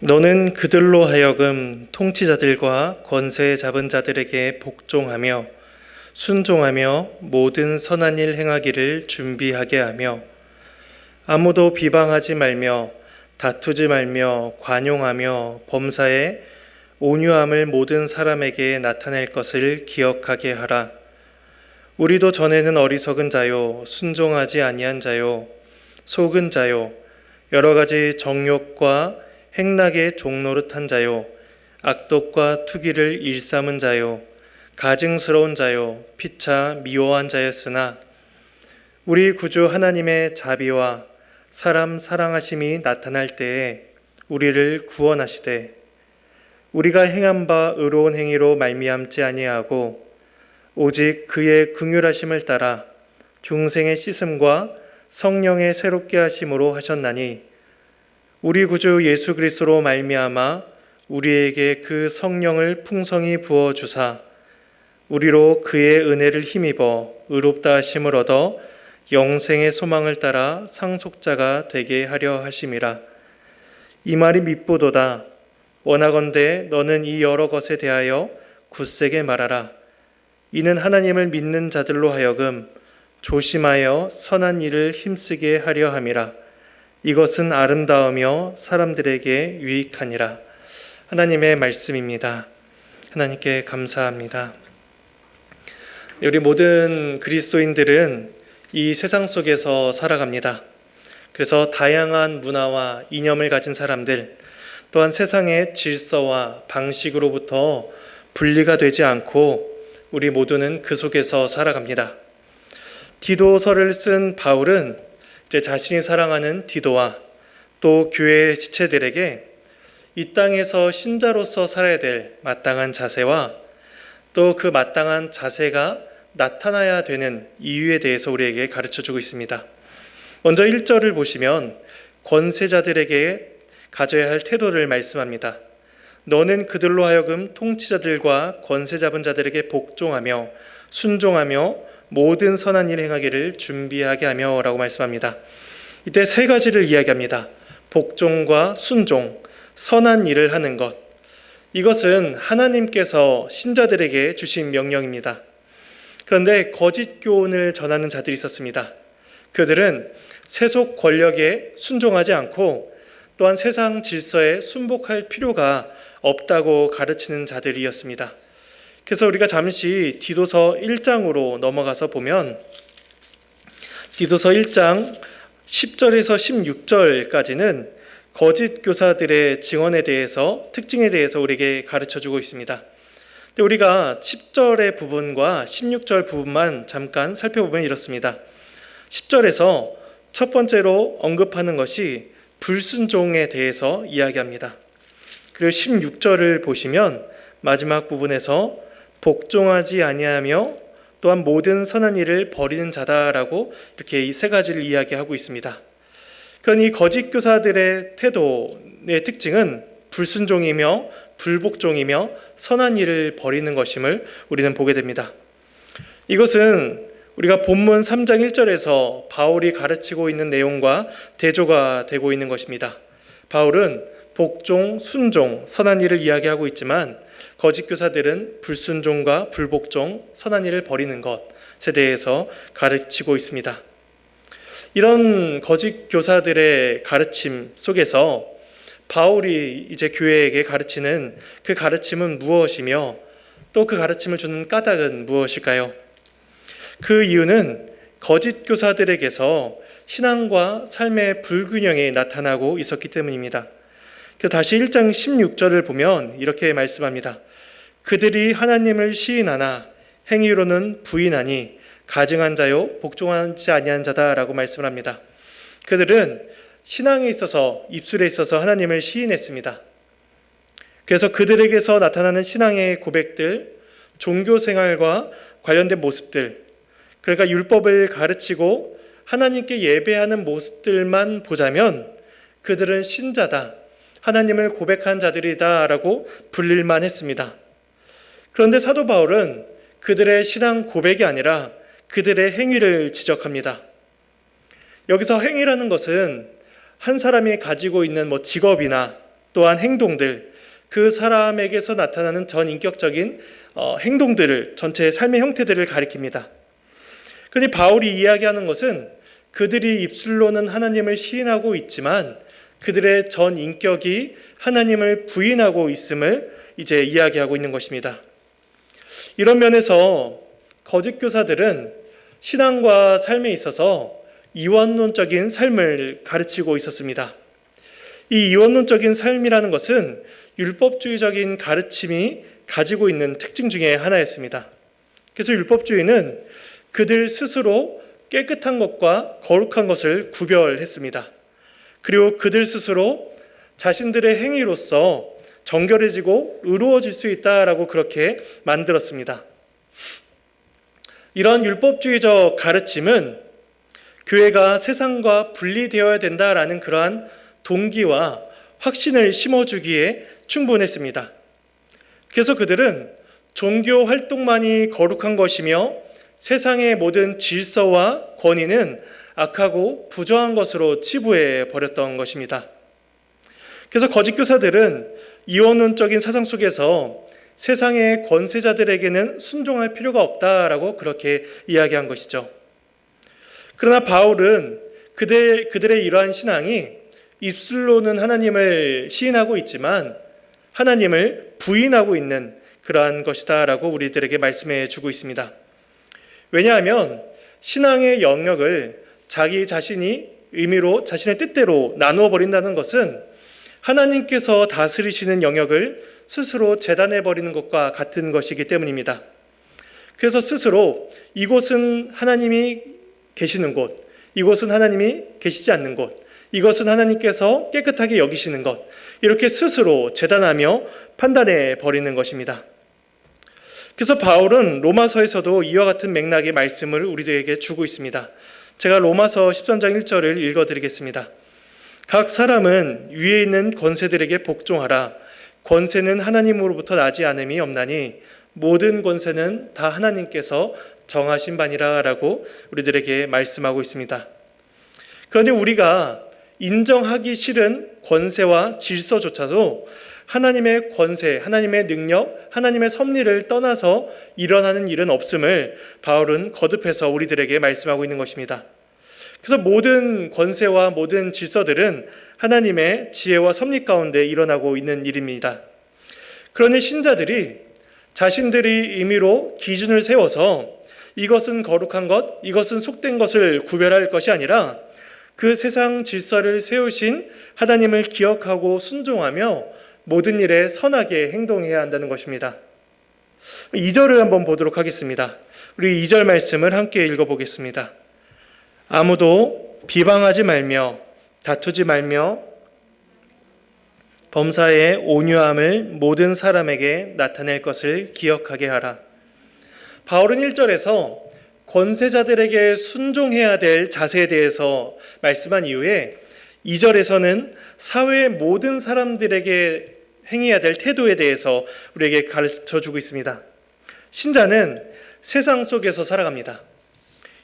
너는 그들로 하여금 통치자들과 권세 잡은 자들에게 복종하며 순종하며 모든 선한 일 행하기를 준비하게 하며 아무도 비방하지 말며 다투지 말며 관용하며 범사에 온유함을 모든 사람에게 나타낼 것을 기억하게 하라. 우리도 전에는 어리석은 자요 순종하지 아니한 자요 속은 자요 여러 가지 정욕과 행락의 종노릇한 자요 악독과 투기를 일삼은 자요 가증스러운 자요 피차 미워한 자였으나 우리 구주 하나님의 자비와 사람 사랑하심이 나타날 때에 우리를 구원하시되 우리가 행한 바 의로운 행위로 말미암지 아니하고 오직 그의 긍휼하심을 따라 중생의 씻음과 성령의 새롭게 하심으로 하셨나니 우리 구주 예수 그리스도로 말미암아 우리에게 그 성령을 풍성히 부어 주사 우리로 그의 은혜를 힘입어 의롭다 하심을 얻어 영생의 소망을 따라 상속자가 되게 하려 하심이라. 이 말이 밉부도다. 원하건대 너는 이 여러 것에 대하여 굳세게 말하라. 이는 하나님을 믿는 자들로 하여금 조심하여 선한 일을 힘쓰게 하려 함이라. 이것은 아름다우며 사람들에게 유익하니라. 하나님의 말씀입니다. 하나님께 감사합니다. 우리 모든 그리스도인들은 이 세상 속에서 살아갑니다. 그래서 다양한 문화와 이념을 가진 사람들, 또한 세상의 질서와 방식으로부터 분리가 되지 않고 우리 모두는 그 속에서 살아갑니다. 디도서를 쓴 바울은 이제 자신이 사랑하는 디도와 또 교회의 지체들에게 이 땅에서 신자로서 살아야 될 마땅한 자세와 또 그 마땅한 자세가 나타나야 되는 이유에 대해서 우리에게 가르쳐주고 있습니다. 먼저 1절을 보시면 권세자들에게 가져야 할 태도를 말씀합니다. 너는 그들로 하여금 통치자들과 권세 잡은 자들에게 복종하며 순종하며 모든 선한 일 행하기를 준비하게 하며 라고 말씀합니다. 이때 세 가지를 이야기합니다. 복종과 순종, 선한 일을 하는 것. 이것은 하나님께서 신자들에게 주신 명령입니다. 그런데 거짓 교훈을 전하는 자들이 있었습니다. 그들은 세속 권력에 순종하지 않고 또한 세상 질서에 순복할 필요가 없다고 가르치는 자들이었습니다. 그래서 우리가 잠시 디도서 1장으로 넘어가서 보면 디도서 1장 10절에서 16절까지는 거짓 교사들의 증언에 대해서 특징에 대해서 우리에게 가르쳐주고 있습니다. 근데 우리가 10절의 부분과 16절 부분만 잠깐 살펴보면 이렇습니다. 10절에서 첫 번째로 언급하는 것이 불순종에 대해서 이야기합니다. 그리고 16절을 보시면 마지막 부분에서 복종하지 아니하며 또한 모든 선한 일을 버리는 자다라고 이렇게 이 세 가지를 이야기하고 있습니다. 그러니 거짓 교사들의 태도의 특징은 불순종이며 불복종이며 선한 일을 버리는 것임을 우리는 보게 됩니다. 이것은 우리가 본문 3장 1절에서 바울이 가르치고 있는 내용과 대조가 되고 있는 것입니다. 바울은 복종, 순종, 선한 일을 이야기하고 있지만 거짓 교사들은 불순종과 불복종, 선한 일을 버리는 것에 대해서 가르치고 있습니다. 이런 거짓 교사들의 가르침 속에서 바울이 이제 교회에게 가르치는 그 가르침은 무엇이며 또 그 가르침을 주는 까닭은 무엇일까요? 그 이유는 거짓 교사들에게서 신앙과 삶의 불균형이 나타나고 있었기 때문입니다. 다시 1장 16절을 보면 이렇게 말씀합니다. 그들이 하나님을 시인하나 행위로는 부인하니 가증한 자요 복종하지 아니한 자다라고 말씀을 합니다. 그들은 신앙에 있어서 입술에 있어서 하나님을 시인했습니다. 그래서 그들에게서 나타나는 신앙의 고백들, 종교 생활과 관련된 모습들, 그러니까 율법을 가르치고 하나님께 예배하는 모습들만 보자면 그들은 신자다, 하나님을 고백한 자들이다 라고 불릴만 했습니다. 그런데 사도 바울은 그들의 신앙 고백이 아니라 그들의 행위를 지적합니다. 여기서 행위라는 것은 한 사람이 가지고 있는 직업이나 또한 행동들, 그 사람에게서 나타나는 전인격적인 행동들을, 전체의 삶의 형태들을 가리킵니다. 그런데 바울이 이야기하는 것은 그들이 입술로는 하나님을 시인하고 있지만 그들의 전인격이 하나님을 부인하고 있음을 이제 이야기하고 있는 것입니다. 이런 면에서 거짓 교사들은 신앙과 삶에 있어서 이원론적인 삶을 가르치고 있었습니다. 이 이원론적인 삶이라는 것은 율법주의적인 가르침이 가지고 있는 특징 중에 하나였습니다. 그래서 율법주의는 그들 스스로 깨끗한 것과 거룩한 것을 구별했습니다. 그리고 그들 스스로 자신들의 행위로서 정결해지고 의로워질 수 있다라고 그렇게 만들었습니다. 이런 율법주의적 가르침은 교회가 세상과 분리되어야 된다라는 그러한 동기와 확신을 심어주기에 충분했습니다. 그래서 그들은 종교 활동만이 거룩한 것이며 세상의 모든 질서와 권위는 악하고 부정한 것으로 치부해 버렸던 것입니다. 그래서 거짓 교사들은 이원론적인 사상 속에서 세상의 권세자들에게는 순종할 필요가 없다라고 그렇게 이야기한 것이죠. 그러나 바울은 그들의 이러한 신앙이 입술로는 하나님을 시인하고 있지만 하나님을 부인하고 있는 그러한 것이다라고 우리들에게 말씀해 주고 있습니다. 왜냐하면 신앙의 영역을 자기 자신이 의미로 자신의 뜻대로 나누어 버린다는 것은 하나님께서 다스리시는 영역을 스스로 재단해 버리는 것과 같은 것이기 때문입니다. 그래서 스스로 이곳은 하나님이 계시는 곳, 이곳은 하나님이 계시지 않는 곳, 이것은 하나님께서 깨끗하게 여기시는 것, 이렇게 스스로 재단하며 판단해 버리는 것입니다. 그래서 바울은 로마서에서도 이와 같은 맥락의 말씀을 우리들에게 주고 있습니다. 제가 로마서 13장 1절을 읽어드리겠습니다. 각 사람은 위에 있는 권세들에게 복종하라. 권세는 하나님으로부터 나지 않음이 없나니 모든 권세는 다 하나님께서 정하신 바니라 라고 우리들에게 말씀하고 있습니다. 그런데 우리가 인정하기 싫은 권세와 질서조차도 하나님의 권세, 하나님의 능력, 하나님의 섭리를 떠나서 일어나는 일은 없음을 바울은 거듭해서 우리들에게 말씀하고 있는 것입니다. 그래서 모든 권세와 모든 질서들은 하나님의 지혜와 섭리 가운데 일어나고 있는 일입니다. 그러니 신자들이 자신들이 임의로 기준을 세워서 이것은 거룩한 것, 이것은 속된 것을 구별할 것이 아니라 그 세상 질서를 세우신 하나님을 기억하고 순종하며 모든 일에 선하게 행동해야 한다는 것입니다. 2절을 한번 보도록 하겠습니다. 우리 2절 말씀을 함께 읽어보겠습니다. 아무도 비방하지 말며 다투지 말며 범사의 온유함을 모든 사람에게 나타낼 것을 기억하게 하라. 바울은 1절에서 권세자들에게 순종해야 될 자세에 대해서 말씀한 이후에 2절에서는 사회의 모든 사람들에게 행해야 될 태도에 대해서 우리에게 가르쳐주고 있습니다. 신자는 세상 속에서 살아갑니다.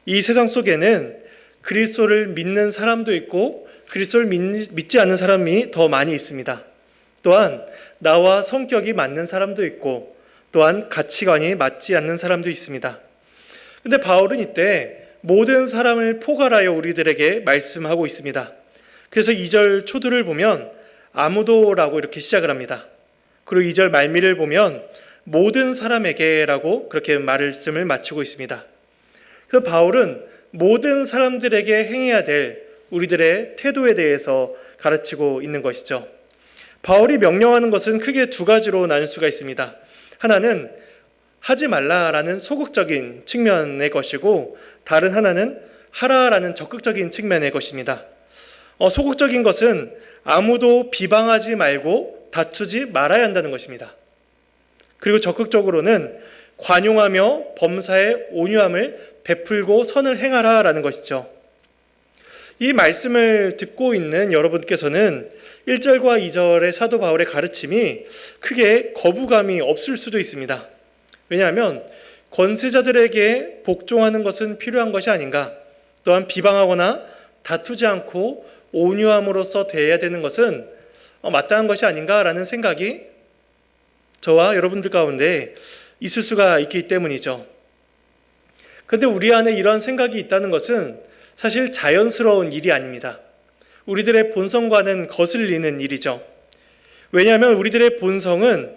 이 세상 속에는 그리스도를 믿는 사람도 있고 그리스도를 믿지 않는 사람이 더 많이 있습니다. 또한 나와 성격이 맞는 사람도 있고 또한 가치관이 맞지 않는 사람도 있습니다. 그런데 바울은 이때 모든 사람을 포괄하여 우리들에게 말씀하고 있습니다. 그래서 2절 초두를 보면 아무도라고 이렇게 시작을 합니다. 그리고 2절 말미를 보면 모든 사람에게라고 그렇게 말씀을 마치고 있습니다. 그래서 바울은 모든 사람들에게 행해야 될 우리들의 태도에 대해서 가르치고 있는 것이죠. 바울이 명령하는 것은 크게 두 가지로 나눌 수가 있습니다. 하나는 하지 말라라는 소극적인 측면의 것이고 다른 하나는 하라라는 적극적인 측면의 것입니다. 소극적인 것은 아무도 비방하지 말고 다투지 말아야 한다는 것입니다. 그리고 적극적으로는 관용하며 범사의 온유함을 베풀고 선을 행하라라는 것이죠. 이 말씀을 듣고 있는 여러분께서는 1절과 2절의 사도 바울의 가르침이 크게 거부감이 없을 수도 있습니다. 왜냐하면 권세자들에게 복종하는 것은 필요한 것이 아닌가, 또한 비방하거나 다투지 않고 온유함으로써 대해야 되는 것은 마땅한 것이 아닌가라는 생각이 저와 여러분들 가운데 있을 수가 있기 때문이죠. 그런데 우리 안에 이런 생각이 있다는 것은 사실 자연스러운 일이 아닙니다. 우리들의 본성과는 거슬리는 일이죠. 왜냐하면 우리들의 본성은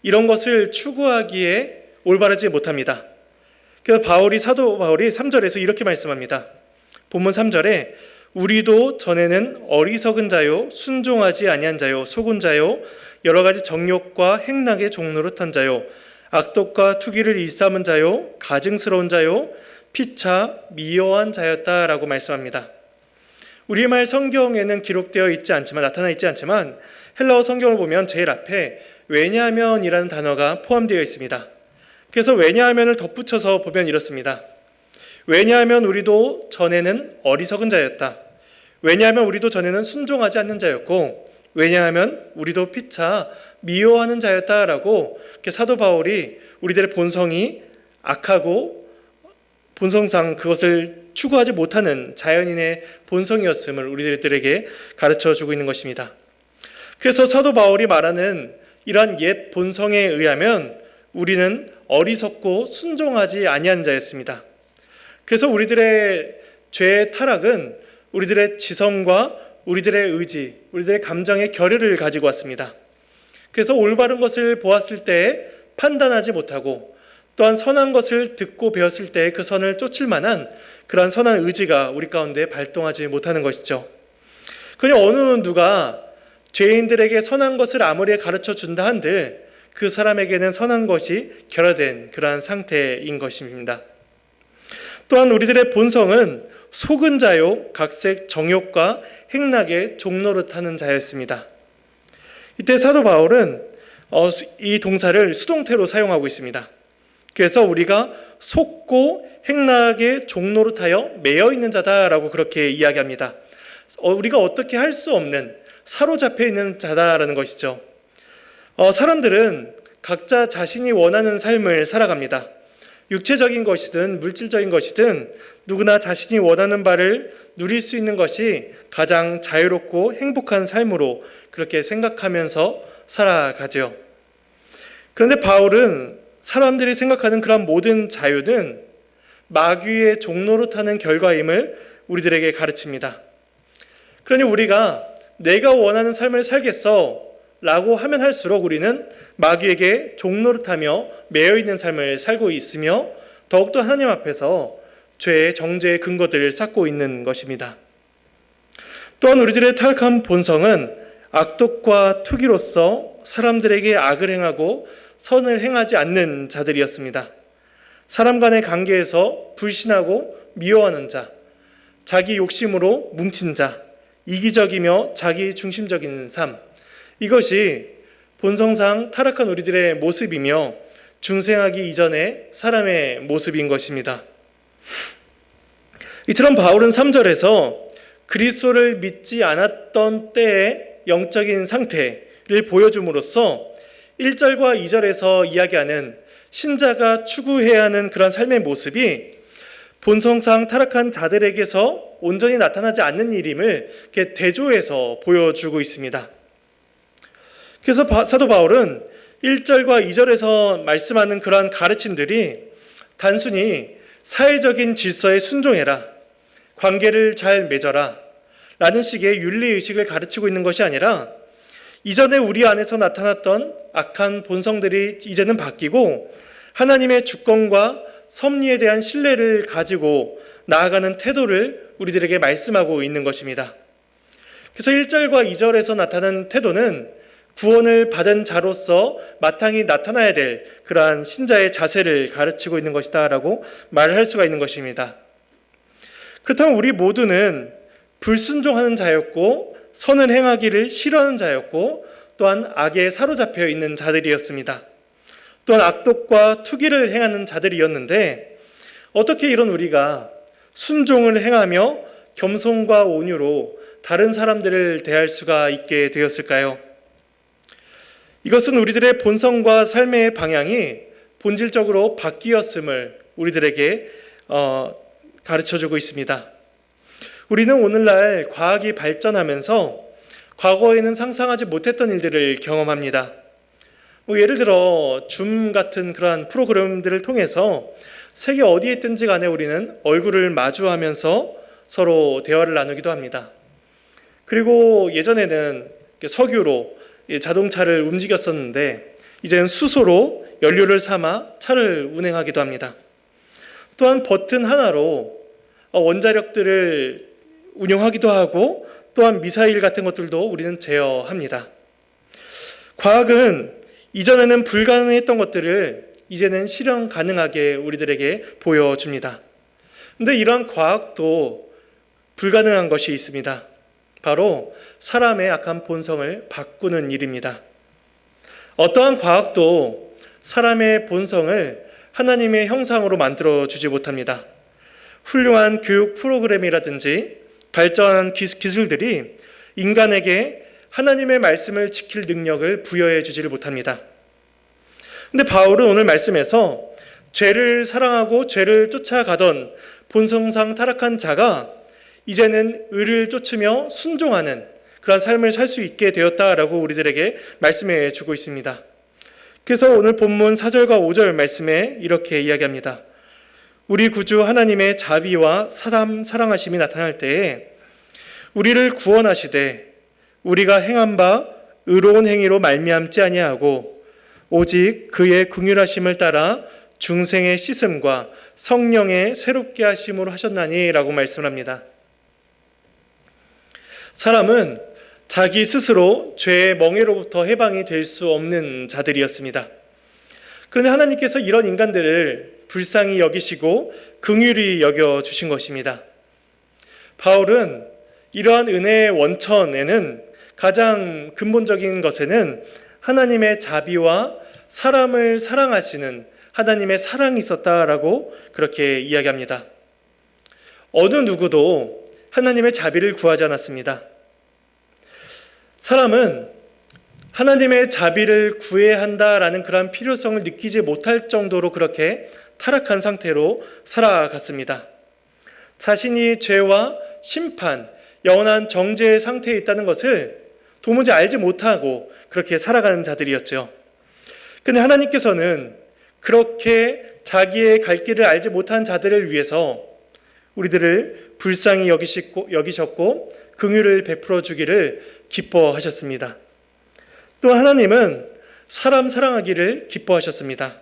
이런 것을 추구하기에 올바르지 못합니다. 그래서 사도 바울이 3절에서 이렇게 말씀합니다. 본문 3절에 우리도 전에는 어리석은 자요, 순종하지 아니한 자요, 속은 자요, 여러 가지 정욕과 행락의 종노릇한 자요, 악독과 투기를 일삼은 자요, 가증스러운 자요, 피차 미워한 자였다라고 말씀합니다. 우리말 성경에는 기록되어 있지 않지만, 나타나 있지 않지만 헬라어 성경을 보면 제일 앞에 왜냐하면이라는 단어가 포함되어 있습니다. 그래서 왜냐하면을 덧붙여서 보면 이렇습니다. 왜냐하면 우리도 전에는 어리석은 자였다. 왜냐하면 우리도 전에는 순종하지 않는 자였고, 왜냐하면 우리도 피차 미워하는 자였다라고 이렇게 사도 바울이 우리들의 본성이 악하고 본성상 그것을 추구하지 못하는 자연인의 본성이었음을 우리들에게 가르쳐주고 있는 것입니다. 그래서 사도 바울이 말하는 이러한 옛 본성에 의하면 우리는 어리석고 순종하지 아니한 자였습니다. 그래서 우리들의 죄의 타락은 우리들의 지성과 우리들의 의지, 우리들의 감정의 결여를 가지고 왔습니다. 그래서 올바른 것을 보았을 때 판단하지 못하고, 또한 선한 것을 듣고 배웠을 때 그 선을 쫓을 만한 그러한 선한 의지가 우리 가운데 발동하지 못하는 것이죠. 그냥 어느 누가 죄인들에게 선한 것을 아무리 가르쳐 준다 한들 그 사람에게는 선한 것이 결여된 그러한 상태인 것입니다. 또한 우리들의 본성은 속은 자요, 각색 정욕과 행락에 종노릇하는 자였습니다. 이때 사도 바울은 이 동사를 수동태로 사용하고 있습니다. 그래서 우리가 속고 행락에 종노릇하여 매여 있는 자다라고 그렇게 이야기합니다. 우리가 어떻게 할 수 없는, 사로잡혀 있는 자다라는 것이죠. 사람들은 각자 자신이 원하는 삶을 살아갑니다. 육체적인 것이든 물질적인 것이든 누구나 자신이 원하는 바를 누릴 수 있는 것이 가장 자유롭고 행복한 삶으로 그렇게 생각하면서 살아가죠. 그런데 바울은 사람들이 생각하는 그런 모든 자유는 마귀의 종노릇하는 결과임을 우리들에게 가르칩니다. 그러니 우리가 내가 원하는 삶을 살겠어 라고 하면 할수록 우리는 마귀에게 종노릇하며 매여있는 삶을 살고 있으며 더욱더 하나님 앞에서 죄의 정죄의 근거들을 쌓고 있는 것입니다. 또한 우리들의 타락한 본성은 악독과 투기로서 사람들에게 악을 행하고 선을 행하지 않는 자들이었습니다. 사람 간의 관계에서 불신하고 미워하는 자, 자기 욕심으로 뭉친 자, 이기적이며 자기 중심적인 삶, 이것이 본성상 타락한 우리들의 모습이며 중생하기 이전의 사람의 모습인 것입니다. 이처럼 바울은 3절에서 그리스도를 믿지 않았던 때의 영적인 상태를 보여줌으로써 1절과 2절에서 이야기하는 신자가 추구해야 하는 그런 삶의 모습이 본성상 타락한 자들에게서 온전히 나타나지 않는 일임을 이렇게 대조해서 보여주고 있습니다. 그래서 사도 바울은 1절과 2절에서 말씀하는 그러한 가르침들이 단순히 사회적인 질서에 순종해라, 관계를 잘 맺어라 라는 식의 윤리의식을 가르치고 있는 것이 아니라 이전에 우리 안에서 나타났던 악한 본성들이 이제는 바뀌고 하나님의 주권과 섭리에 대한 신뢰를 가지고 나아가는 태도를 우리들에게 말씀하고 있는 것입니다. 그래서 1절과 2절에서 나타난 태도는 구원을 받은 자로서 마땅히 나타나야 될 그러한 신자의 자세를 가르치고 있는 것이다 라고 말을 할 수가 있는 것입니다. 그렇다면 우리 모두는 불순종하는 자였고 선을 행하기를 싫어하는 자였고 또한 악에 사로잡혀 있는 자들이었습니다. 또한 악독과 투기를 행하는 자들이었는데 어떻게 이런 우리가 순종을 행하며 겸손과 온유로 다른 사람들을 대할 수가 있게 되었을까요? 이것은 우리들의 본성과 삶의 방향이 본질적으로 바뀌었음을 우리들에게 가르쳐주고 있습니다. 우리는 오늘날 과학이 발전하면서 과거에는 상상하지 못했던 일들을 경험합니다. 예를 들어 줌 같은 그러한 프로그램들을 통해서 세계 어디에 있든지 간에 우리는 얼굴을 마주하면서 서로 대화를 나누기도 합니다. 그리고 예전에는 석유로 자동차를 움직였었는데 이제는 수소로 연료를 삼아 차를 운행하기도 합니다. 또한 버튼 하나로 원자력들을 운영하기도 하고 또한 미사일 같은 것들도 우리는 제어합니다. 과학은 이전에는 불가능했던 것들을 이제는 실현 가능하게 우리들에게 보여줍니다. 그런데 이러한 과학도 불가능한 것이 있습니다. 바로 사람의 악한 본성을 바꾸는 일입니다. 어떠한 과학도 사람의 본성을 하나님의 형상으로 만들어주지 못합니다. 훌륭한 교육 프로그램이라든지 발전한 기술들이 인간에게 하나님의 말씀을 지킬 능력을 부여해 주지를 못합니다. 근데 바울은 오늘 말씀에서 죄를 사랑하고 죄를 쫓아가던 본성상 타락한 자가 이제는 의를 쫓으며 순종하는 그런 삶을 살 수 있게 되었다라고 우리들에게 말씀해 주고 있습니다. 그래서 오늘 본문 4절과 5절 말씀에 이렇게 이야기합니다. 우리 구주 하나님의 자비와 사람 사랑하심이 나타날 때에 우리를 구원하시되 우리가 행한 바 의로운 행위로 말미암지 아니하고 오직 그의 긍휼하심을 따라 중생의 씻음과 성령의 새롭게 하심으로 하셨나니 라고 말씀합니다. 사람은 자기 스스로 죄의 멍에로부터 해방이 될 수 없는 자들이었습니다. 그런데 하나님께서 이런 인간들을 불쌍히 여기시고 긍휼히 여겨주신 것입니다. 바울은 이러한 은혜의 원천에는 가장 근본적인 것에는 하나님의 자비와 사람을 사랑하시는 하나님의 사랑이 있었다라고 그렇게 이야기합니다. 어느 누구도 하나님의 자비를 구하지 않았습니다. 사람은 하나님의 자비를 구해야 한다라는 그런 필요성을 느끼지 못할 정도로 그렇게 타락한 상태로 살아갔습니다. 자신이 죄와 심판, 영원한 정죄의 상태에 있다는 것을 도무지 알지 못하고 그렇게 살아가는 자들이었죠. 그런데 하나님께서는 그렇게 자기의 갈 길을 알지 못한 자들을 위해서 우리들을 불쌍히 여기셨고 긍휼을 베풀어 주기를 기뻐하셨습니다. 또 하나님은 사람 사랑하기를 기뻐하셨습니다.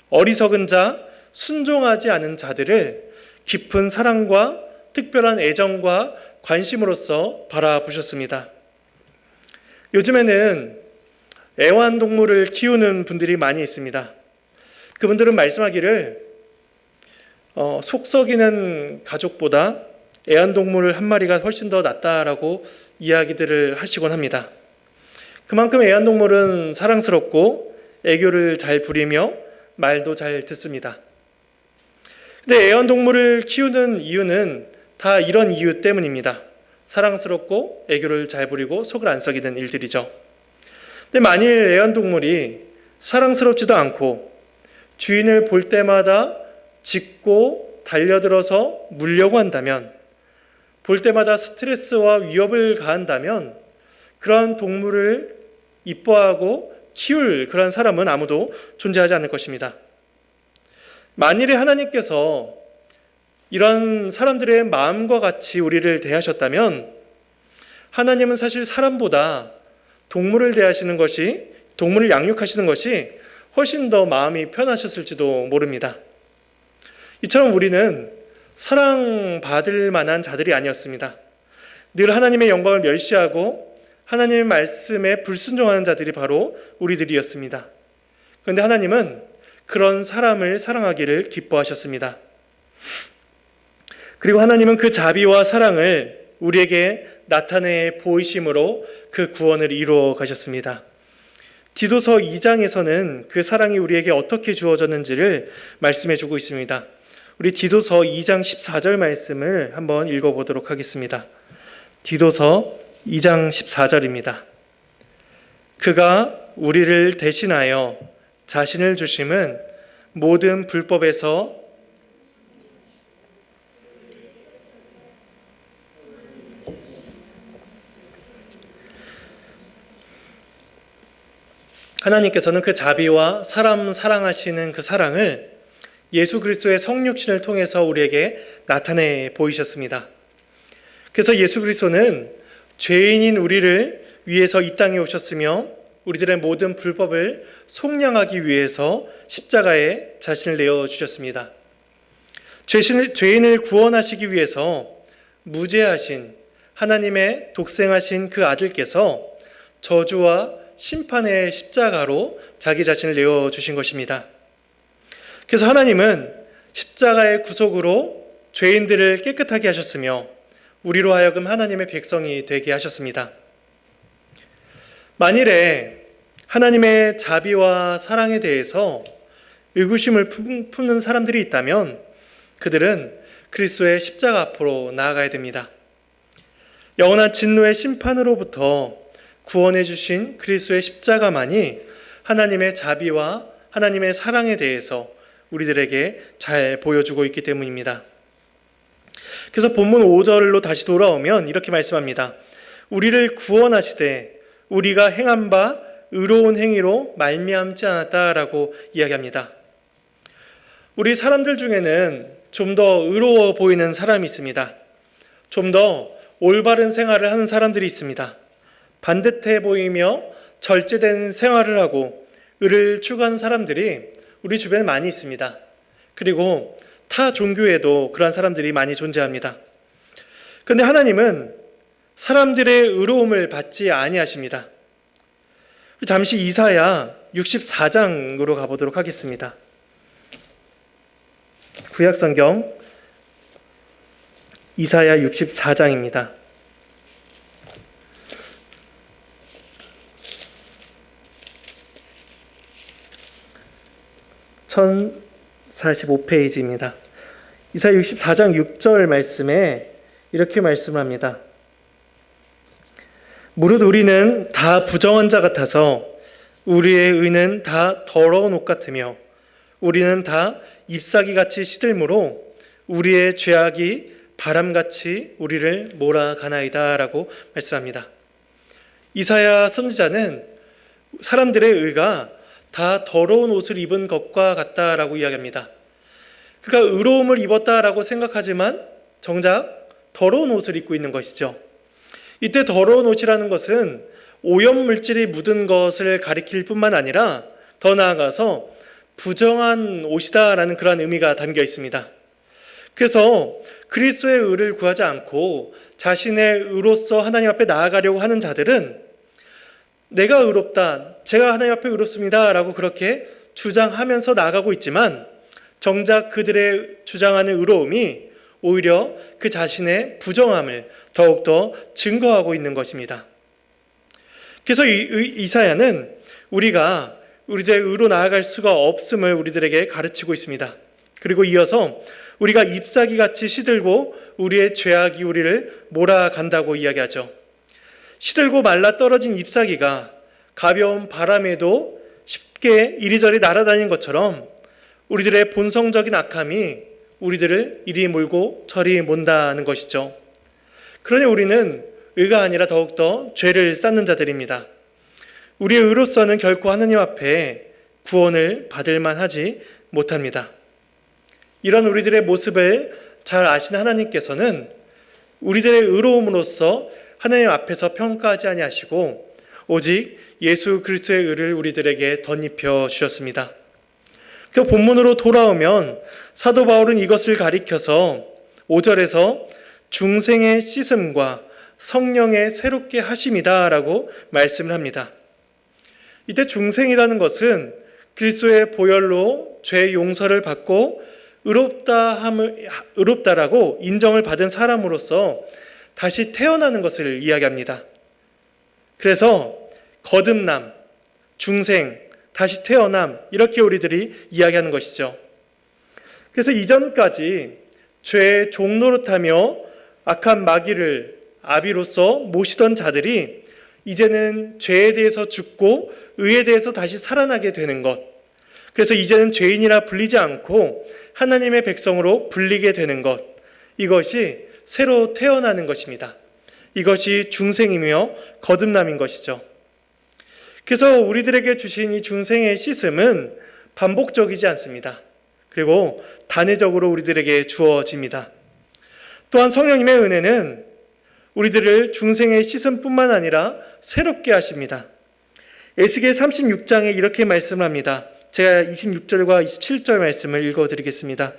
어리석은 자, 순종하지 않은 자들을 깊은 사랑과 특별한 애정과 관심으로써 바라보셨습니다. 요즘에는 애완동물을 키우는 분들이 많이 있습니다. 그분들은 말씀하기를 속 썩이는 가족보다 애완동물 한 마리가 훨씬 더 낫다라고 이야기들을 하시곤 합니다. 그만큼 애완동물은 사랑스럽고 애교를 잘 부리며 말도 잘 듣습니다. 근데 애완동물을 키우는 이유는 다 이런 이유 때문입니다. 사랑스럽고 애교를 잘 부리고 속을 안 썩이는 일들이죠. 근데 만일 애완동물이 사랑스럽지도 않고 주인을 볼 때마다 짖고 달려들어서 물려고 한다면, 볼 때마다 스트레스와 위협을 가한다면 그러한 동물을 이뻐하고 키울 그런 사람은 아무도 존재하지 않을 것입니다. 만일에 하나님께서 이런 사람들의 마음과 같이 우리를 대하셨다면 하나님은 사실 사람보다 동물을 대하시는 것이, 동물을 양육하시는 것이 훨씬 더 마음이 편하셨을지도 모릅니다. 이처럼 우리는 사랑받을 만한 자들이 아니었습니다. 늘 하나님의 영광을 멸시하고 하나님의 말씀에 불순종하는 자들이 바로 우리들이었습니다. 그런데 하나님은 그런 사람을 사랑하기를 기뻐하셨습니다. 그리고 하나님은 그 자비와 사랑을 우리에게 나타내 보이심으로 그 구원을 이루어 가셨습니다. 디도서 2장에서는 그 사랑이 우리에게 어떻게 주어졌는지를 말씀해 주고 있습니다. 우리 디도서 2장 14절 말씀을 한번 읽어보도록 하겠습니다. 디도서 2장 14절입니다. 그가 우리를 대신하여 자신을 주심은 모든 불법에서 하나님께서는 그 자비와 사람 사랑하시는 그 사랑을 예수 그리스도의 성육신을 통해서 우리에게 나타내 보이셨습니다. 그래서 예수 그리스도는 죄인인 우리를 위해서 이 땅에 오셨으며 우리들의 모든 불법을 속량하기 위해서 십자가에 자신을 내어주셨습니다. 죄인을 구원하시기 위해서 무죄하신 하나님의 독생하신 그 아들께서 저주와 심판의 십자가로 자기 자신을 내어주신 것입니다. 그래서 하나님은 십자가의 구속으로 죄인들을 깨끗하게 하셨으며 우리로 하여금 하나님의 백성이 되게 하셨습니다. 만일에 하나님의 자비와 사랑에 대해서 의구심을 품는 사람들이 있다면 그들은 그리스도의 십자가 앞으로 나아가야 됩니다. 영원한 진노의 심판으로부터 구원해 주신 그리스도의 십자가만이 하나님의 자비와 하나님의 사랑에 대해서 우리들에게 잘 보여주고 있기 때문입니다. 그래서 본문 5절로 다시 돌아오면 이렇게 말씀합니다. 우리를 구원하시되 우리가 행한 바 의로운 행위로 말미암지 않았다라고 이야기합니다. 우리 사람들 중에는 좀 더 의로워 보이는 사람이 있습니다. 좀 더 올바른 생활을 하는 사람들이 있습니다. 반듯해 보이며 절제된 생활을 하고 의를 추구하는 사람들이 우리 주변에 많이 있습니다. 그리고 타 종교에도 그러한 사람들이 많이 존재합니다. 그런데 하나님은 사람들의 의로움을 받지 아니하십니다. 잠시 이사야 64장으로 가보도록 하겠습니다. 구약성경 이사야 64장입니다. 1045페이지입니다. 이사야 64장 6절 말씀에 이렇게 말씀합니다. 무릇 우리는 다 부정한 자 같아서 우리의 의는 다 더러운 옷 같으며 우리는 다 잎사귀같이 시들므로 우리의 죄악이 바람같이 우리를 몰아가나이다 라고 말씀합니다. 이사야 선지자는 사람들의 의가 다 더러운 옷을 입은 것과 같다라고 이야기합니다. 그가 의로움을 입었다라고 생각하지만 정작 더러운 옷을 입고 있는 것이죠. 이때 더러운 옷이라는 것은 오염물질이 묻은 것을 가리킬 뿐만 아니라 더 나아가서 부정한 옷이다라는 그런 의미가 담겨 있습니다. 그래서 그리스도의 의를 구하지 않고 자신의 의로서 하나님 앞에 나아가려고 하는 자들은 내가 의롭다, 제가 하나님 앞에 의롭습니다 라고 그렇게 주장하면서 나아가고 있지만 정작 그들의 주장하는 의로움이 오히려 그 자신의 부정함을 더욱더 증거하고 있는 것입니다. 그래서 이사야는 우리가 우리들의 의로 나아갈 수가 없음을 우리들에게 가르치고 있습니다. 그리고 이어서 우리가 잎사귀같이 시들고 우리의 죄악이 우리를 몰아간다고 이야기하죠. 시들고 말라 떨어진 잎사귀가 가벼운 바람에도 쉽게 이리저리 날아다니는 것처럼 우리들의 본성적인 악함이 우리들을 이리 몰고 저리 몬다는 것이죠. 그러니 우리는 의가 아니라 더욱더 죄를 쌓는 자들입니다. 우리의 의로서는 결코 하나님 앞에 구원을 받을 만하지 못합니다. 이런 우리들의 모습을 잘 아시는 하나님께서는 우리들의 의로움으로써 하나님 앞에서 평가하지 아니하시고 오직 예수 그리스도의 의를 우리들에게 덧입혀 주셨습니다. 그 본문으로 돌아오면 사도 바울은 이것을 가리켜서 5절에서 중생의 씻음과 성령의 새롭게 하심이다 라고 말씀을 합니다. 이때 중생이라는 것은 그리스도의 보혈로 죄 용서를 받고 의롭다라고 인정을 받은 사람으로서 다시 태어나는 것을 이야기합니다. 그래서 거듭남, 중생, 다시 태어남 이렇게 우리들이 이야기하는 것이죠. 그래서 이전까지 죄의 종노릇하며 악한 마귀를 아비로서 모시던 자들이 이제는 죄에 대해서 죽고 의에 대해서 다시 살아나게 되는 것, 그래서 이제는 죄인이라 불리지 않고 하나님의 백성으로 불리게 되는 것, 이것이 새로 태어나는 것입니다. 이것이 중생이며 거듭남인 것이죠. 그래서 우리들에게 주신 이 중생의 씻음은 반복적이지 않습니다. 그리고 단회적으로 우리들에게 주어집니다. 또한 성령님의 은혜는 우리들을 중생의 씻음뿐만 아니라 새롭게 하십니다. 에스겔 36장에 이렇게 말씀합니다. 제가 26절과 27절 말씀을 읽어드리겠습니다.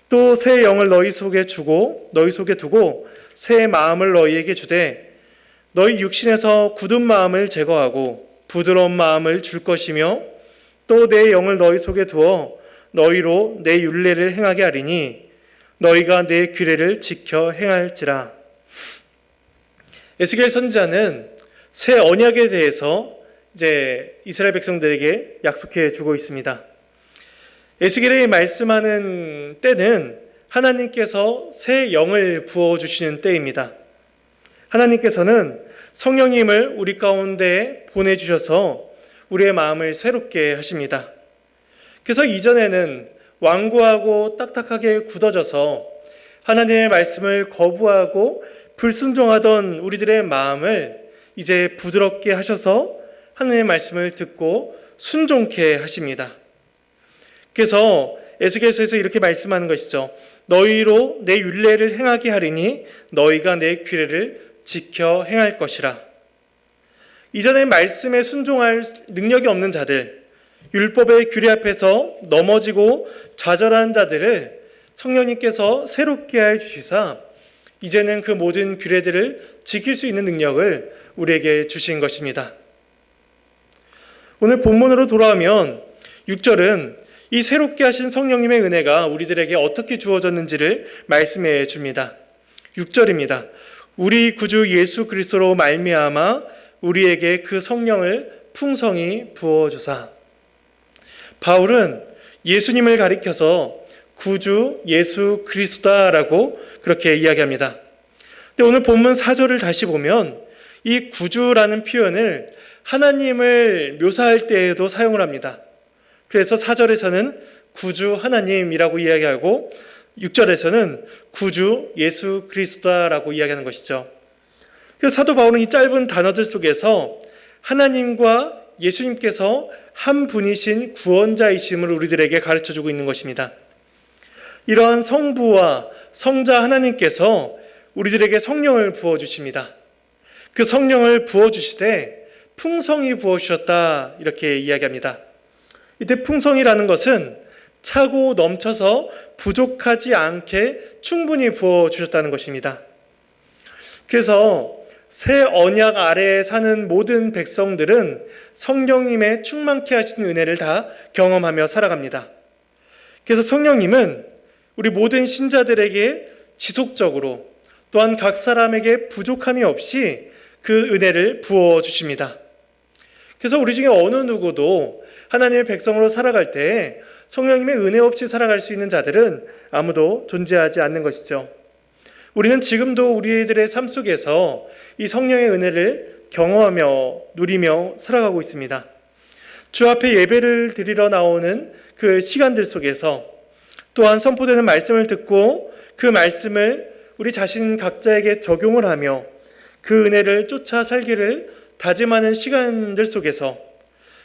또 새 영을 너희 속에 두고 새 마음을 너희에게 주되 너희 육신에서 굳은 마음을 제거하고 부드러운 마음을 줄 것이며 또 내 영을 너희 속에 두어 너희로 내 율례를 행하게 하리니 너희가 내 규례를 지켜 행할지라. 에스겔 선지자는 새 언약에 대해서 이제 이스라엘 백성들에게 약속해 주고 있습니다. 에스겔이 말씀하는 때는 하나님께서 새 영을 부어주시는 때입니다. 하나님께서는 성령님을 우리 가운데 보내주셔서 우리의 마음을 새롭게 하십니다. 그래서 이전에는 완고하고 딱딱하게 굳어져서 하나님의 말씀을 거부하고 불순종하던 우리들의 마음을 이제 부드럽게 하셔서 하나님의 말씀을 듣고 순종케 하십니다. 그래서 에스겔서에서 이렇게 말씀하는 것이죠. 너희로 내 율례를 행하게 하리니 너희가 내 규례를 지켜 행할 것이라. 이전에 말씀에 순종할 능력이 없는 자들, 율법의 규례 앞에서 넘어지고 좌절한 자들을 성령님께서 새롭게 해 주시사 이제는 그 모든 규례들을 지킬 수 있는 능력을 우리에게 주신 것입니다. 오늘 본문으로 돌아오면 6절은 이 새롭게 하신 성령님의 은혜가 우리들에게 어떻게 주어졌는지를 말씀해 줍니다. 6절입니다. 우리 구주 예수 그리스도로 말미암아 우리에게 그 성령을 풍성히 부어주사. 바울은 예수님을 가리켜서 구주 예수 그리스도다라고 그렇게 이야기합니다. 근데 오늘 본문 4절을 다시 보면 이 구주라는 표현을 하나님을 묘사할 때에도 사용을 합니다. 그래서 4절에서는 구주 하나님이라고 이야기하고 6절에서는 구주 예수 그리스도라고 이야기하는 것이죠. 그래서 사도 바울은 이 짧은 단어들 속에서 하나님과 예수님께서 한 분이신 구원자이심을 우리들에게 가르쳐주고 있는 것입니다. 이러한 성부와 성자 하나님께서 우리들에게 성령을 부어주십니다. 그 성령을 부어주시되 풍성히 부어주셨다 이렇게 이야기합니다. 이때 풍성이라는 것은 차고 넘쳐서 부족하지 않게 충분히 부어주셨다는 것입니다. 그래서 새 언약 아래에 사는 모든 백성들은 성령님의 충만케 하신 은혜를 다 경험하며 살아갑니다. 그래서 성령님은 우리 모든 신자들에게 지속적으로 또한 각 사람에게 부족함이 없이 그 은혜를 부어주십니다. 그래서 우리 중에 어느 누구도 하나님의 백성으로 살아갈 때 성령님의 은혜 없이 살아갈 수 있는 자들은 아무도 존재하지 않는 것이죠. 우리는 지금도 우리들의 삶 속에서 이 성령의 은혜를 경험하며 누리며 살아가고 있습니다. 주 앞에 예배를 드리러 나오는 그 시간들 속에서 또한 선포되는 말씀을 듣고 그 말씀을 우리 자신 각자에게 적용을 하며 그 은혜를 쫓아 살기를 다짐하는 시간들 속에서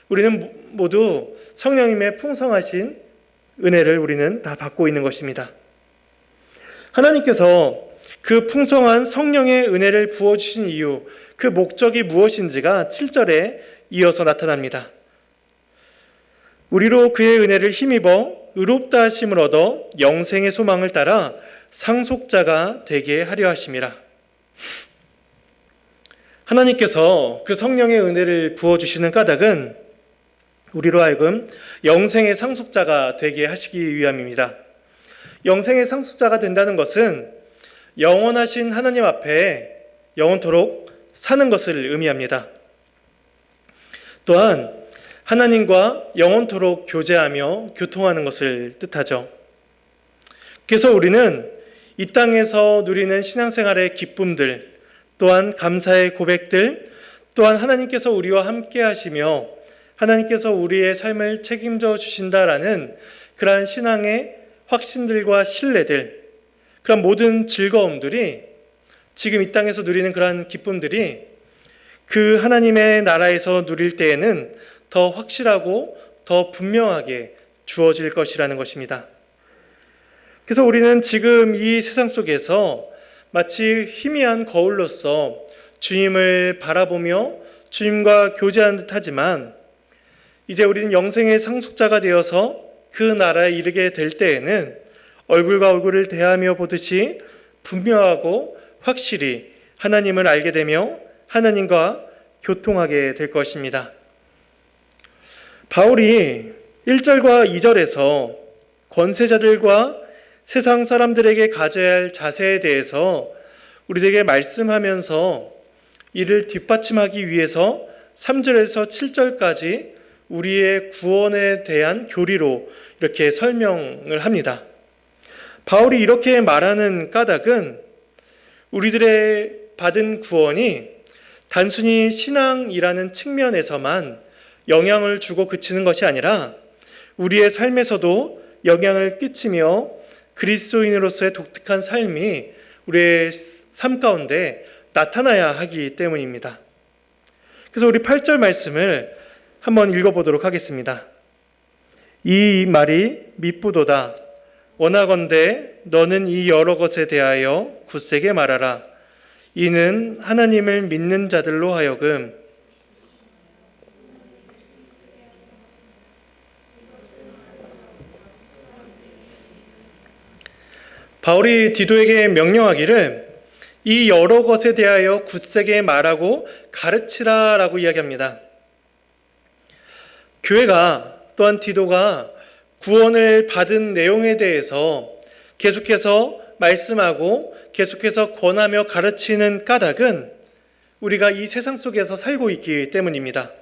우리는 모두 성령님의 풍성하신 은혜를 우리는 다 받고 있는 것입니다. 하나님께서 그 풍성한 성령의 은혜를 부어주신 이유, 그 목적이 무엇인지가 7절에 이어서 나타납니다. 우리로 그의 은혜를 힘입어 의롭다 하심을 얻어 영생의 소망을 따라 상속자가 되게 하려 하심이라. 하나님께서 그 성령의 은혜를 부어주시는 까닭은 우리로 하여금 영생의 상속자가 되게 하시기 위함입니다. 영생의 상속자가 된다는 것은 영원하신 하나님 앞에 영원토록 사는 것을 의미합니다. 또한 하나님과 영원토록 교제하며 교통하는 것을 뜻하죠. 그래서 우리는 이 땅에서 누리는 신앙생활의 기쁨들, 또한 감사의 고백들, 또한 하나님께서 우리와 함께 하시며 하나님께서 우리의 삶을 책임져 주신다라는 그러한 신앙의 확신들과 신뢰들, 그런 모든 즐거움들이 지금 이 땅에서 누리는 그러한 기쁨들이 그 하나님의 나라에서 누릴 때에는 더 확실하고 더 분명하게 주어질 것이라는 것입니다. 그래서 우리는 지금 이 세상 속에서 마치 희미한 거울로서 주님을 바라보며 주님과 교제하는 듯 하지만 이제 우리는 영생의 상속자가 되어서 그 나라에 이르게 될 때에는 얼굴과 얼굴을 대하며 보듯이 분명하고 확실히 하나님을 알게 되며 하나님과 교통하게 될 것입니다. 바울이 1절과 2절에서 권세자들과 세상 사람들에게 가져야 할 자세에 대해서 우리에게 말씀하면서 이를 뒷받침하기 위해서 3절에서 7절까지 우리의 구원에 대한 교리로 이렇게 설명을 합니다. 바울이 이렇게 말하는 까닭은 우리들의 받은 구원이 단순히 신앙이라는 측면에서만 영향을 주고 그치는 것이 아니라 우리의 삶에서도 영향을 끼치며 그리스도인으로서의 독특한 삶이 우리의 삶 가운데 나타나야 하기 때문입니다. 그래서 우리 8절 말씀을 한번 읽어보도록 하겠습니다. 이 말이 미쁘도다. 원하건대 너는 이 여러 것에 대하여 굳세게 말하라. 이는 하나님을 믿는 자들로 하여금 바울이 디도에게 명령하기를 이 여러 것에 대하여 굳세게 말하고 가르치라라고 이야기합니다. 교회가 또한 디도가 구원을 받은 내용에 대해서 계속해서 말씀하고 계속해서 권하며 가르치는 까닭은 우리가 이 세상 속에서 살고 있기 때문입니다.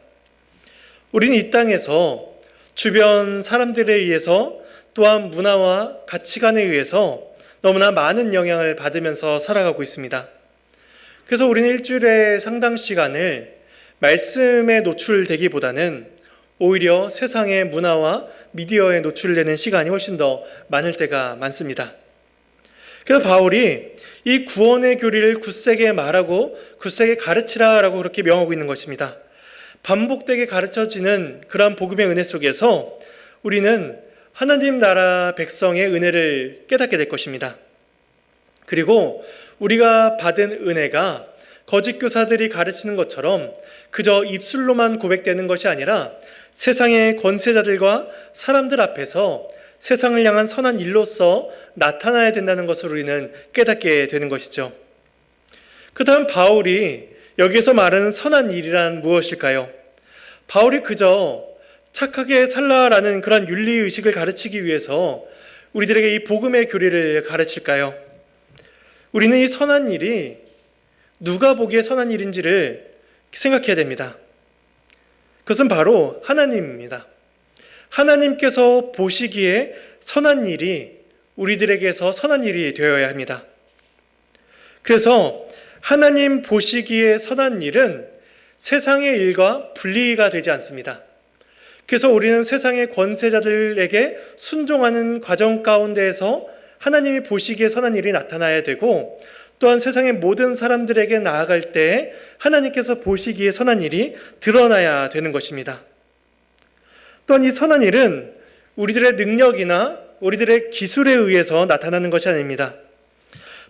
우리는 이 땅에서 주변 사람들에 의해서 또한 문화와 가치관에 의해서 너무나 많은 영향을 받으면서 살아가고 있습니다. 그래서 우리는 일주일의 상당 시간을 말씀에 노출되기보다는 오히려 세상의 문화와 미디어에 노출되는 시간이 훨씬 더 많을 때가 많습니다. 그래서 바울이 이 구원의 교리를 굳세게 말하고 굳세게 가르치라라고 그렇게 명하고 있는 것입니다. 반복되게 가르쳐지는 그러한 복음의 은혜 속에서 우리는 하나님 나라 백성의 은혜를 깨닫게 될 것입니다. 그리고 우리가 받은 은혜가 거짓 교사들이 가르치는 것처럼 그저 입술로만 고백되는 것이 아니라 세상의 권세자들과 사람들 앞에서 세상을 향한 선한 일로서 나타나야 된다는 것을 우리는 깨닫게 되는 것이죠. 그 다음 바울이 여기에서 말하는 선한 일이란 무엇일까요? 바울이 그저 착하게 살라라는 그런 윤리의식을 가르치기 위해서 우리들에게 이 복음의 교리를 가르칠까요? 우리는 이 선한 일이 누가 보기에 선한 일인지를 생각해야 됩니다. 그것은 바로 하나님입니다. 하나님께서 보시기에 선한 일이 우리들에게서 선한 일이 되어야 합니다. 그래서 하나님 보시기에 선한 일은 세상의 일과 분리가 되지 않습니다. 그래서 우리는 세상의 권세자들에게 순종하는 과정 가운데에서 하나님이 보시기에 선한 일이 나타나야 되고 또한 세상의 모든 사람들에게 나아갈 때 하나님께서 보시기에 선한 일이 드러나야 되는 것입니다. 또한 이 선한 일은 우리들의 능력이나 우리들의 기술에 의해서 나타나는 것이 아닙니다.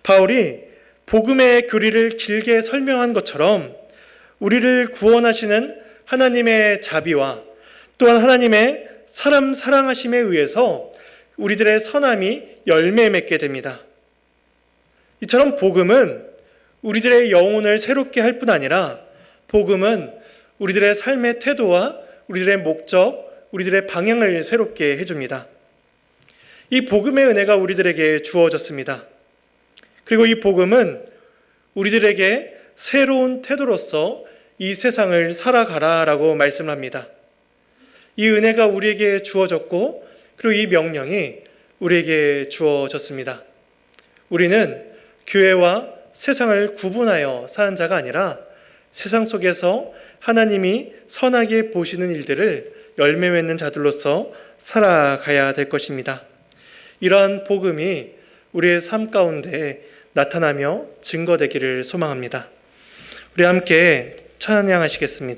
바울이 복음의 교리를 길게 설명한 것처럼 우리를 구원하시는 하나님의 자비와 또한 하나님의 사람 사랑하심에 의해서 우리들의 선함이 열매 맺게 됩니다. 이처럼 복음은 우리들의 영혼을 새롭게 할 뿐 아니라 복음은 우리들의 삶의 태도와 우리들의 목적, 우리들의 방향을 새롭게 해줍니다. 이 복음의 은혜가 우리들에게 주어졌습니다. 그리고 이 복음은 우리들에게 새로운 태도로서 이 세상을 살아가라라고 말씀합니다. 이 은혜가 우리에게 주어졌고 그리고 이 명령이 우리에게 주어졌습니다. 우리는 교회와 세상을 구분하여 사는 자가 아니라 세상 속에서 하나님이 선하게 보시는 일들을 열매 맺는 자들로서 살아가야 될 것입니다. 이러한 복음이 우리의 삶 가운데 나타나며 증거되기를 소망합니다. 우리 함께 찬양하시겠습니다.